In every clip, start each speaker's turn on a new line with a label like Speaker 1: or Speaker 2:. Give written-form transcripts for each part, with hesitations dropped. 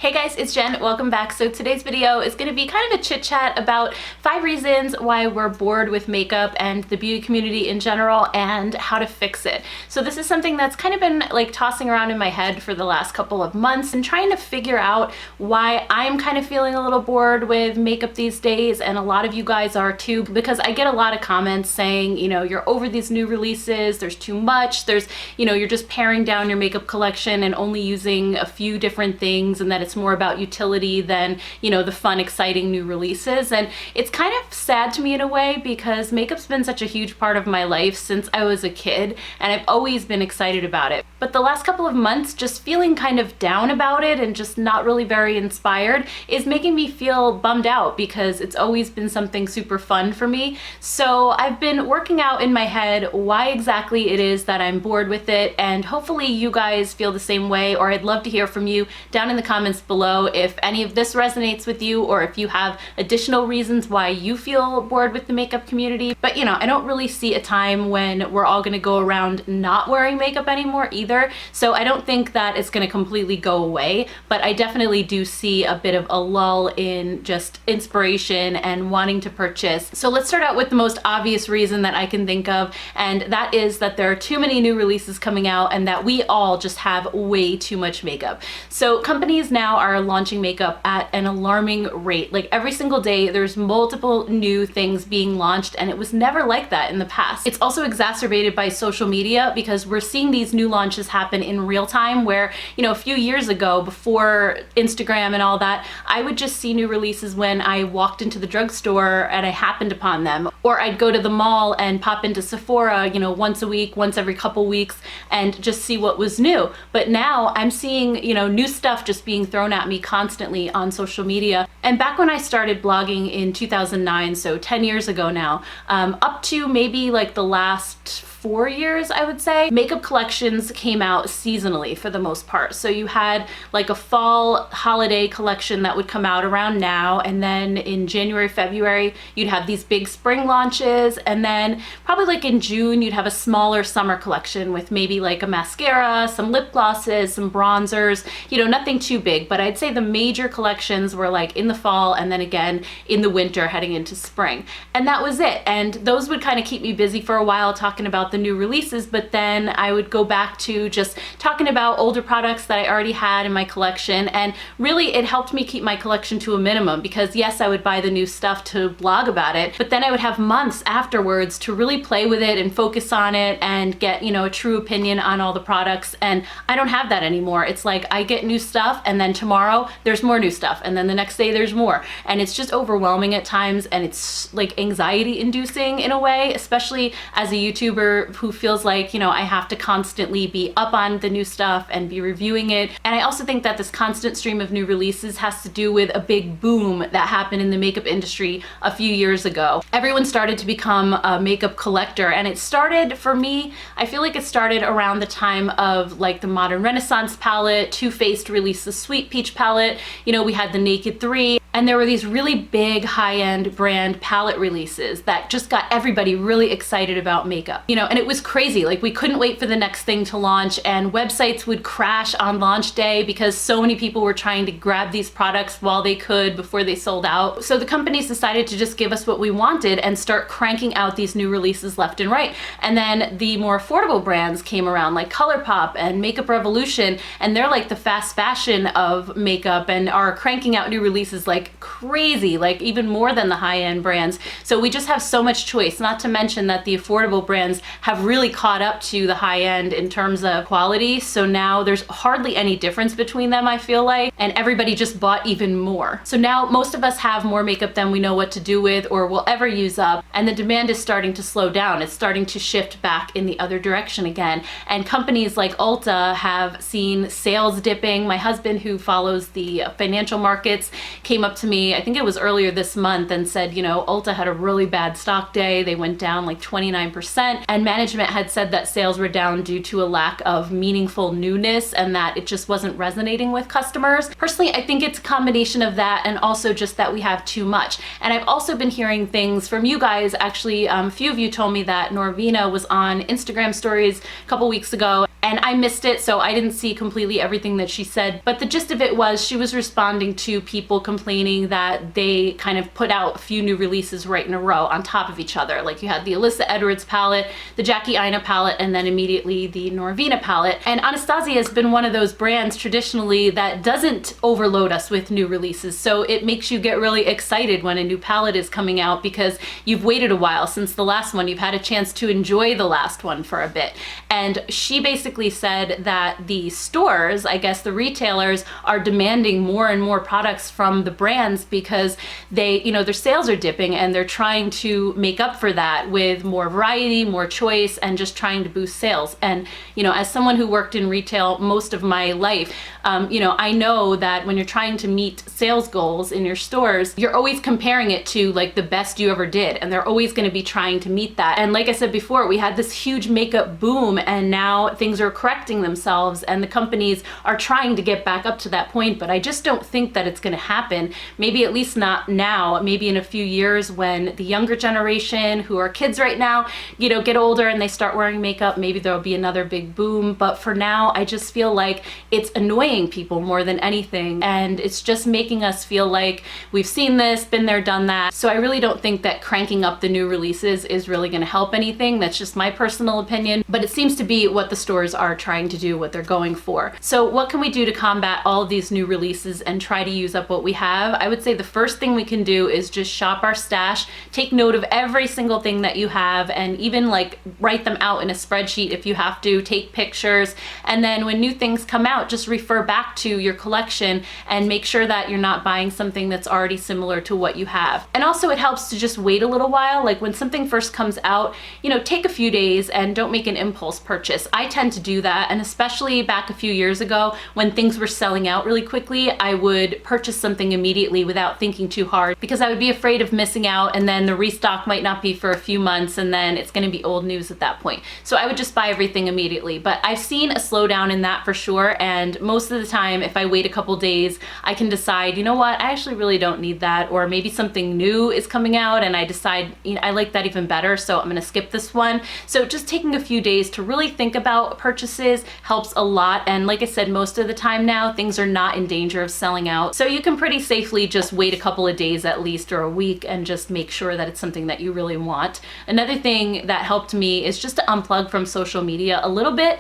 Speaker 1: Hey guys, it's Jen. Welcome back. So today's video is going to be kind of a chit chat about 5 reasons why we're bored with makeup and the beauty community in general and how to fix it. So this is something that's kind of been like tossing around in my head for the last couple of months and trying to figure out why I'm kind of feeling a little bored with makeup these days, and a lot of you guys are too, because I get a lot of comments saying, you know, you're over these new releases, there's too much, there's, you know, you're just paring down your makeup collection and only using a few different things, and that it's more about utility than, you know, the fun, exciting new releases. And it's kind of sad to me in a way, because makeup's been such a huge part of my life since I was a kid, and I've always been excited about it. But the last couple of months, just feeling kind of down about it and just not really very inspired is making me feel bummed out, because it's always been something super fun for me. So I've been working out in my head why exactly it is that I'm bored with it, and hopefully you guys feel the same way, or I'd love to hear from you down in the comments below if any of this resonates with you, or if you have additional reasons why you feel bored with the makeup community. But you know, I don't really see a time when we're all gonna go around not wearing makeup anymore either, so I don't think that it's gonna completely go away, but I definitely do see a bit of a lull in just inspiration and wanting to purchase. So let's start out with the most obvious reason that I can think of, and that is that there are too many new releases coming out and that we all just have way too much makeup. So companies now are launching makeup at an alarming rate. Like every single day there's multiple new things being launched, and it was never like that in the past. It's also exacerbated by social media, because we're seeing these new launches happen in real time, where, you know, a few years ago, before Instagram and all that, I would just see new releases when I walked into the drugstore and I happened upon them, or I'd go to the mall and pop into Sephora, you know, once a week, once every couple weeks, and just see what was new. But now I'm seeing, you know, new stuff just being thrown at me constantly on social media. And back when I started blogging in 2009, so 10 years ago now, up to maybe like the last 4 years, I would say, makeup collections came out seasonally for the most part. So you had like a fall holiday collection that would come out around now, and then in January, February, you'd have these big spring launches, and then probably like in June, you'd have a smaller summer collection with maybe like a mascara, some lip glosses, some bronzers, you know, nothing too big, but I'd say the major collections were like in the fall and then again in the winter heading into spring. And that was it. And those would kind of keep me busy for a while talking about the new releases, but then I would go back to just talking about older products that I already had in my collection, and really it helped me keep my collection to a minimum, because yes, I would buy the new stuff to blog about it, but then I would have months afterwards to really play with it and focus on it and get, you know, a true opinion on all the products, and I don't have that anymore. It's like I get new stuff, and then tomorrow there's more new stuff, and then the next day there's more, and it's just overwhelming at times, and it's like anxiety inducing in a way, especially as a YouTuber who feels like, you know, I have to constantly be up on the new stuff and be reviewing it. And I also think that this constant stream of new releases has to do with a big boom that happened in the makeup industry a few years ago. Everyone started to become a makeup collector, and it started, for me, I feel like it started around the time of like the Modern Renaissance palette. Too Faced released the Sweet Peach palette, you know, we had the Naked 3, and there were these really big high-end brand palette releases that just got everybody really excited about makeup, you know, and it was crazy. Like we couldn't wait for the next thing to launch, and websites would crash on launch day because so many people were trying to grab these products while they could before they sold out. So the companies decided to just give us what we wanted and start cranking out these new releases left and right. And then the more affordable brands came around, like ColourPop and Makeup Revolution, and they're like the fast fashion of makeup and are cranking out new releases like crazy, like even more than the high-end brands. So we just have so much choice, not to mention that the affordable brands have really caught up to the high-end in terms of quality. So now there's hardly any difference between them, I feel like, and everybody just bought even more. So now most of us have more makeup than we know what to do with or will ever use up, and the demand is starting to slow down. It's starting to shift back in the other direction again. And companies like Ulta have seen sales dipping. My husband, who follows the financial markets, came up to me, I think it was earlier this month, and said, you know, Ulta had a really bad stock day. They went down like 29%, and management had said that sales were down due to a lack of meaningful newness and that it just wasn't resonating with customers. Personally, I think it's a combination of that and also just that we have too much. And I've also been hearing things from you guys. Actually, a few of you told me that Norvina was on Instagram stories a couple weeks ago, and I missed it, so I didn't see completely everything that she said, but the gist of it was she was responding to people complaining that they kind of put out a few new releases right in a row on top of each other. Like you had the Alyssa Edwards palette, the Jackie Aina palette, and then immediately the Norvina palette. And Anastasia has been one of those brands traditionally that doesn't overload us with new releases, so it makes you get really excited when a new palette is coming out because you've waited a while since the last one. You've had a chance to enjoy the last one for a bit. And she basically said that the stores, I guess the retailers, are demanding more and more products from the brands because they, their sales are dipping, and they're trying to make up for that with more variety, more choice, and just trying to boost sales. And, as someone who worked in retail most of my life, I know that when you're trying to meet sales goals in your stores, you're always comparing it to like the best you ever did, and they're always going to be trying to meet that. And like I said before, we had this huge makeup boom, and now things are correcting themselves, and the companies are trying to get back up to that point, but I just don't think that it's going to happen. Maybe at least not now, maybe in a few years when the younger generation who are kids right now, get older and they start wearing makeup, maybe there'll be another big boom. But for now, I just feel like it's annoying people more than anything, and it's just making us feel like we've seen this, been there, done that. So I really don't think that cranking up the new releases is really going to help anything. That's just my personal opinion, but it seems to be what the stores are trying to do, what they're going for. So what can we do to combat all of these new releases and try to use up what we have? I would say the first thing we can do is just shop our stash, take note of every single thing that you have, and even like write them out in a spreadsheet if you have to, take pictures, and then when new things come out, just refer back to your collection and make sure that you're not buying something that's already similar to what you have. And also it helps to just wait a little while. Like when something first comes out, take a few days and don't make an impulse purchase. I tend to do that, and especially back a few years ago when things were selling out really quickly, I would purchase something immediately without thinking too hard because I would be afraid of missing out, and then the restock might not be for a few months, and then it's going to be old news at that point. So I would just buy everything immediately. But I've seen a slowdown in that for sure, and most of the time if I wait a couple days, I can decide, you know what, I actually really don't need that, or maybe something new is coming out and I decide, I like that even better, so I'm going to skip this one. So just taking a few days to really think about purchases helps a lot, and like I said, most of the time now things are not in danger of selling out, so you can pretty safely just wait a couple of days at least, or a week, and just make sure that it's something that you really want. Another thing that helped me is just to unplug from social media a little bit,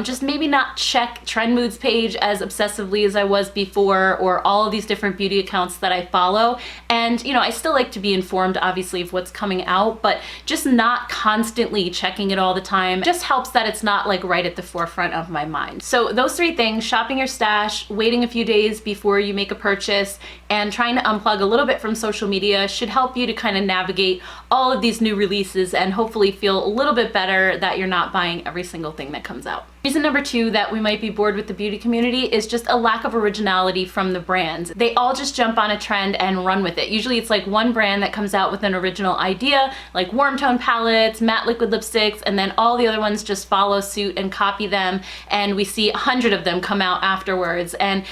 Speaker 1: just maybe not check Trend Moods page as obsessively as I was before, or all of these different beauty accounts that I follow. And I still like to be informed obviously of what's coming out, but just not constantly checking it all the time just helps that it's not like right at the forefront of my mind. So those three things: shopping your stash, waiting a few days before you make a purchase, and trying to unplug a little bit from social media should help you to kind of navigate all of these new releases and hopefully feel a little bit better that you're not buying every single thing that comes out. Reason number two that we might be bored with the beauty community is just a lack of originality from the brands. They all just jump on a trend and run with it. Usually it's like one brand that comes out with an original idea, like warm tone palettes, matte liquid lipsticks, and then all the other ones just follow suit and copy them, and we see 100 of them come out afterwards. And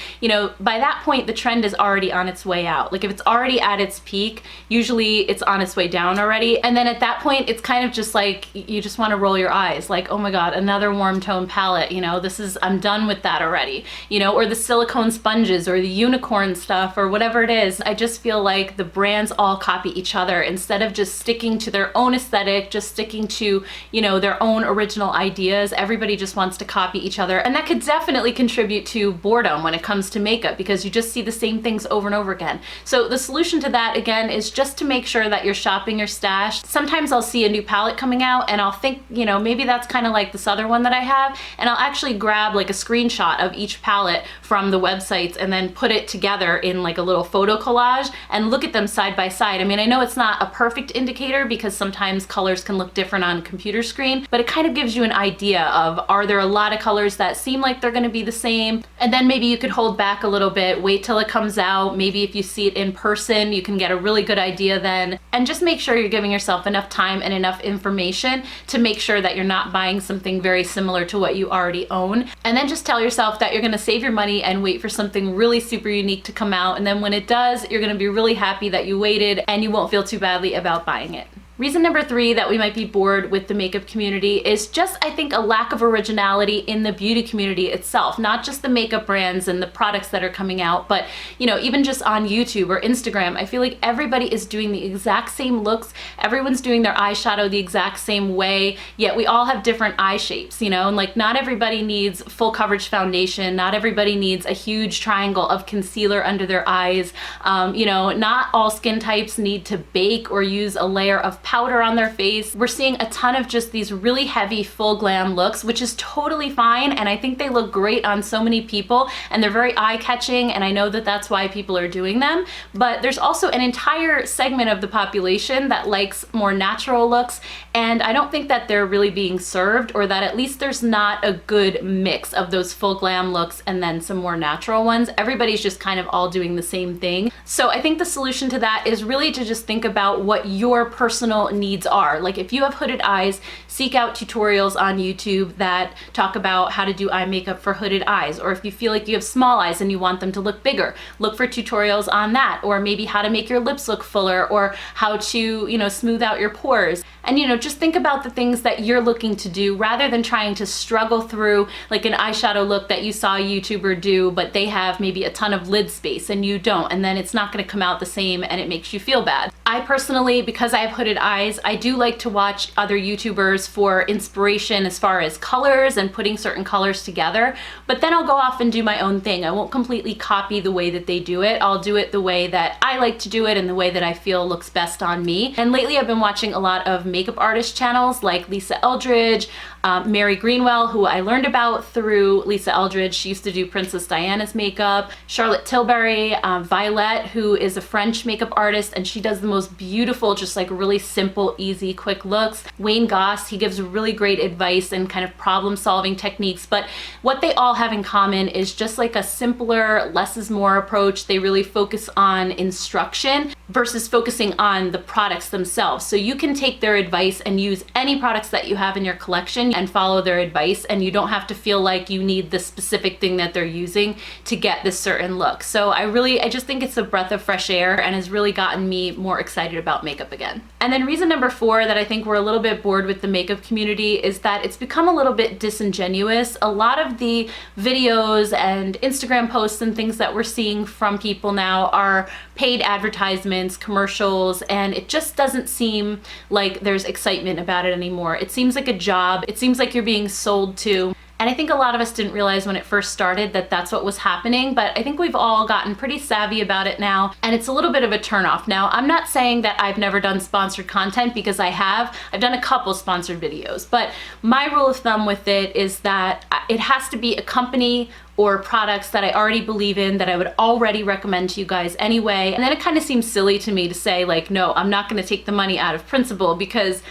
Speaker 1: by that point the trend is already on its way out. Like if it's already at its peak, usually it's on its way down already, and then at that point it's kind of just like you just want to roll your eyes like, oh my god, another warm tone palette, I'm done with that already, or the silicone sponges or the unicorn stuff or whatever it is. I just feel like the brands all copy each other instead of just sticking to their own aesthetic, just sticking to, their own original ideas. Everybody just wants to copy each other, and that could definitely contribute to boredom when it comes to makeup because you just see the same things over and over again. So the solution to that again is just to make sure that you're shopping your stash. Sometimes I'll see a new palette coming out and I'll think, maybe that's kind of like this other one that I have, and I'll actually grab like a screenshot of each palette from the websites and then put it together in like a little photo collage and look at them side by side. I mean, I know it's not a perfect indicator because sometimes colors can look different on a computer screen, but it kind of gives you an idea of, are there a lot of colors that seem like they're going to be the same? And then maybe you could hold back a little bit, wait till it comes out. Maybe if you see it in person, you can get a really good idea then, and just make sure you're giving yourself enough time and enough information to make sure that you're not buying something very similar to what you already own. And then just tell yourself that you're going to save your money and wait for something really super unique to come out, and then when it does, you're going to be really happy that you waited and you won't feel too badly about buying it. Reason number 3 that we might be bored with the makeup community is just, I think, a lack of originality in the beauty community itself. Not just the makeup brands and the products that are coming out, but, you know, even just on YouTube or Instagram, I feel like everybody is doing the exact same looks. Everyone's doing their eyeshadow the exact same way, yet we all have different eye shapes, you know, and like not everybody needs full coverage foundation. Not everybody needs a huge triangle of concealer under their eyes. You know, not all skin types need to bake or use a layer of powder on their face. We're seeing a ton of just these really heavy full glam looks, which is totally fine, and I think they look great on so many people, and they're very eye-catching, and I know that that's why people are doing them. But there's also an entire segment of the population that likes more natural looks, and I don't think that they're really being served, or that at least there's not a good mix of those full glam looks and then some more natural ones. Everybody's just kind of all doing the same thing. So I think the solution to that is really to just think about what your personal needs are. Like if you have hooded eyes, seek out tutorials on YouTube that talk about how to do eye makeup for hooded eyes. Or if you feel like you have small eyes and you want them to look bigger, look for tutorials on that. Or maybe how to make your lips look fuller, or how to, you know, smooth out your pores. And, you know, just think about the things that you're looking to do rather than trying to struggle through like an eyeshadow look that you saw a YouTuber do, but they have maybe a ton of lid space and you don't, and then it's not going to come out the same and it makes you feel bad. I personally, because I have hooded eyes, I do like to watch other YouTubers for inspiration as far as colors and putting certain colors together, but then I'll go off and do my own thing. I won't completely copy the way that they do it. I'll do it the way that I like to do it and the way that I feel looks best on me. And lately I've been watching a lot of makeup artist channels like Lisa Eldridge, Mary Greenwell, who I learned about through Lisa Eldridge. She used to do Princess Diana's makeup. Charlotte Tilbury, Violet, who is a French makeup artist, and she does the most beautiful, just like really simple, easy, quick looks. Wayne Goss, he gives really great advice and kind of problem solving techniques, but what they all have in common is just like a simpler, less is more approach. They really focus on instruction versus focusing on the products themselves. So you can take their advice and use any products that you have in your collection and follow their advice, and you don't have to feel like you need the specific thing that they're using to get this certain look. So I just think it's a breath of fresh air and has really gotten me more excited about makeup again. And then reason number 4 that I think we're a little bit bored with the makeup community is that it's become a little bit disingenuous. A lot of the videos and Instagram posts and things that we're seeing from people now are paid advertisements, commercials, and it just doesn't seem like there's excitement about it anymore. It seems like a job. It seems like you're being sold to. And I think a lot of us didn't realize when it first started that that's what was happening, but I think we've all gotten pretty savvy about it now, and it's a little bit of a turnoff. Now, I'm not saying that I've never done sponsored content, because I have. I've done a couple sponsored videos, but my rule of thumb with it is that it has to be a company or products that I already believe in, that I would already recommend to you guys anyway. And then it kind of seems silly to me to say like, no, I'm not gonna take the money out of principle, because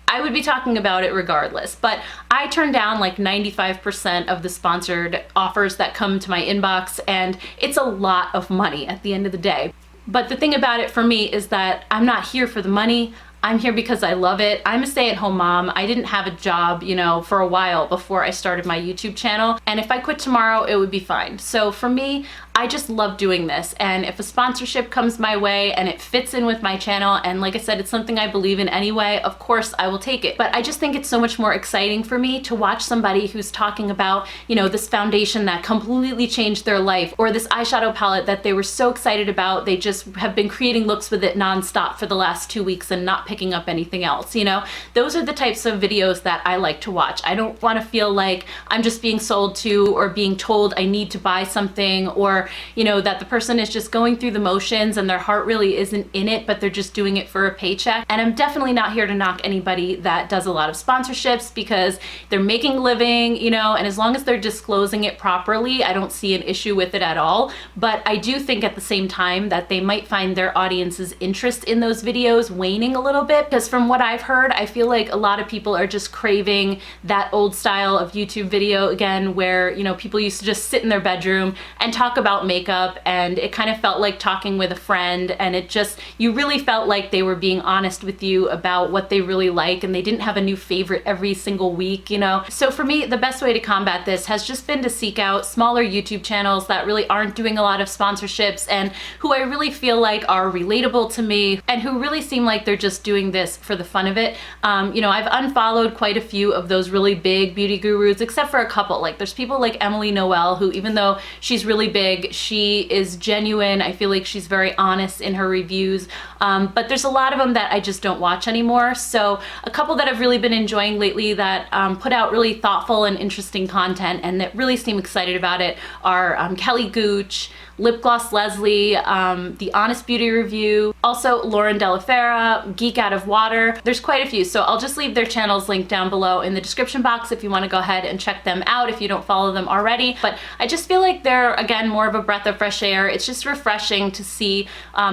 Speaker 1: I would be talking about it regardless. But I turn down like 95% of the sponsored offers that come to my inbox, and it's a lot of money at the end of the day. But the thing about it for me is that I'm not here for the money. I'm here because I love it. I'm a stay-at-home mom. I didn't have a job, you know, for a while before I started my YouTube channel. And if I quit tomorrow, it would be fine. So for me, I just love doing this. And if a sponsorship comes my way and it fits in with my channel, and like I said, it's something I believe in anyway, of course I will take it. But I just think it's so much more exciting for me to watch somebody who's talking about, you know, this foundation that completely changed their life, or this eyeshadow palette that they were so excited about, they just have been creating looks with it nonstop for the last 2 weeks and not picking up anything else, you know? Those are the types of videos that I like to watch. I don't want to feel like I'm just being sold to or being told I need to buy something, or you know, that the person is just going through the motions and their heart really isn't in it, but they're just doing it for a paycheck. And I'm definitely not here to knock anybody that does a lot of sponsorships, because they're making a living, you know, and as long as they're disclosing it properly, I don't see an issue with it at all. But I do think at the same time that they might find their audience's interest in those videos waning a little bit, because from what I've heard, I feel like a lot of people are just craving that old style of YouTube video again, where, you know, people used to just sit in their bedroom and talk about makeup, and it kind of felt like talking with a friend, and it just, you really felt like they were being honest with you about what they really like, and they didn't have a new favorite every single week, you know? So for me, the best way to combat this has just been to seek out smaller YouTube channels that really aren't doing a lot of sponsorships, and who I really feel like are relatable to me, and who really seem like they're just doing doing this for the fun of it. You know, I've unfollowed quite a few of those really big beauty gurus, except for a couple. Like there's people like Emily Noel, who even though she's really big, she is genuine. I feel like she's very honest in her reviews. But there's a lot of them that I just don't watch anymore. So a couple that I've really been enjoying lately that put out really thoughtful and interesting content and that really seem excited about it are Kelly Gooch, Lip Gloss Leslie, The Honest Beauty Review, also Lauren Delafera, Geek Out of Water. There's quite a few, so I'll just leave their channels linked down below in the description box if you want to go ahead and check them out if you don't follow them already. But I just feel like they're, again, more of a breath of fresh air. It's just refreshing to see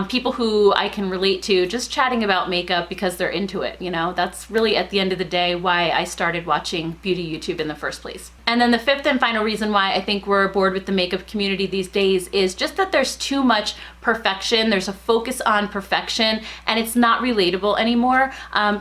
Speaker 1: people who I can relate to just chatting about makeup because they're into it, you know? That's really, at the end of the day, why I started watching beauty YouTube in the first place. And then the fifth and final reason why I think we're bored with the makeup community these days is just that there's too much perfection. There's a focus on perfection and it's not relatable anymore.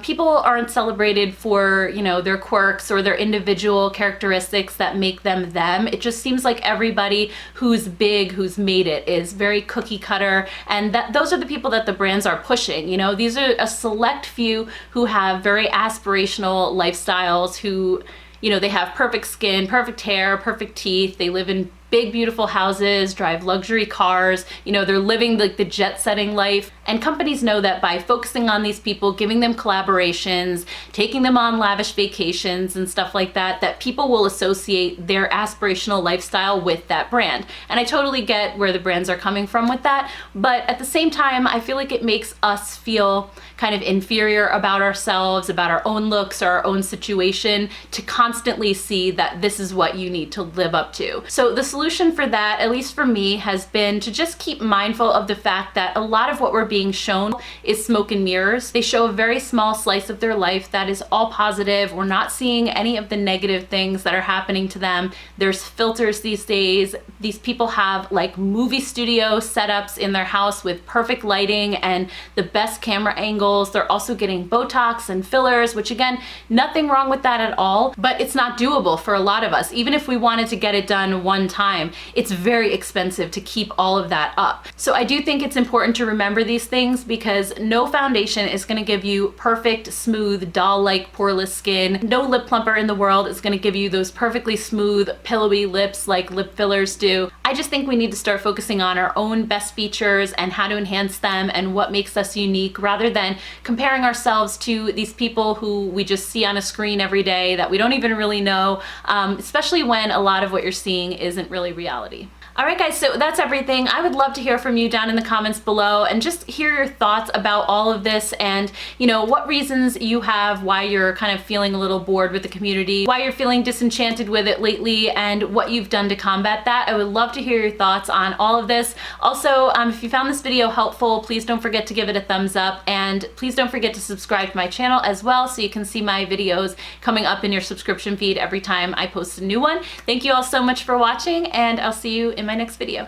Speaker 1: People aren't celebrated for, you know, their quirks or their individual characteristics that make them them. It just seems like everybody who's big, who's made it, is very cookie cutter, and that those are the people that the brands are pushing. You know, these are a select few who have very aspirational lifestyles, who, you know, they have perfect skin, perfect hair, perfect teeth, they live in big beautiful houses, drive luxury cars, you know, they're living like the jet-setting life. And companies know that by focusing on these people, giving them collaborations, taking them on lavish vacations and stuff like that, that people will associate their aspirational lifestyle with that brand. And I totally get where the brands are coming from with that, but at the same time, I feel like it makes us feel kind of inferior about ourselves, about our own looks or our own situation, to constantly see that this is what you need to live up to. So the solution for that, at least for me, has been to just keep mindful of the fact that a lot of what we're being shown is smoke and mirrors. They show a very small slice of their life that is all positive. We're not seeing any of the negative things that are happening to them. There's filters these days. These people have like movie studio setups in their house with perfect lighting and the best camera angles. They're also getting Botox and fillers, which again, nothing wrong with that at all, but it's not doable for a lot of us. Even if we wanted to get it done one time, it's very expensive to keep all of that up. So I do think it's important to remember these things, because no foundation is going to give you perfect, smooth, doll-like, poreless skin. No lip plumper in the world is going to give you those perfectly smooth, pillowy lips like lip fillers do. I just think we need to start focusing on our own best features and how to enhance them and what makes us unique, rather than comparing ourselves to these people who we just see on a screen every day that we don't even really know, especially when a lot of what you're seeing isn't really reality. All right, guys, so that's everything. I would love to hear from you down in the comments below and just hear your thoughts about all of this, and, you know, what reasons you have why you're kind of feeling a little bored with the community, why you're feeling disenchanted with it lately, and what you've done to combat that. I would love to hear your thoughts on all of this. Also, if you found this video helpful, please don't forget to give it a thumbs up, and please don't forget to subscribe to my channel as well so you can see my videos coming up in your subscription feed every time I post a new one. Thank you all so much for watching, and I'll see you in my next video.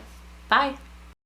Speaker 1: Bye.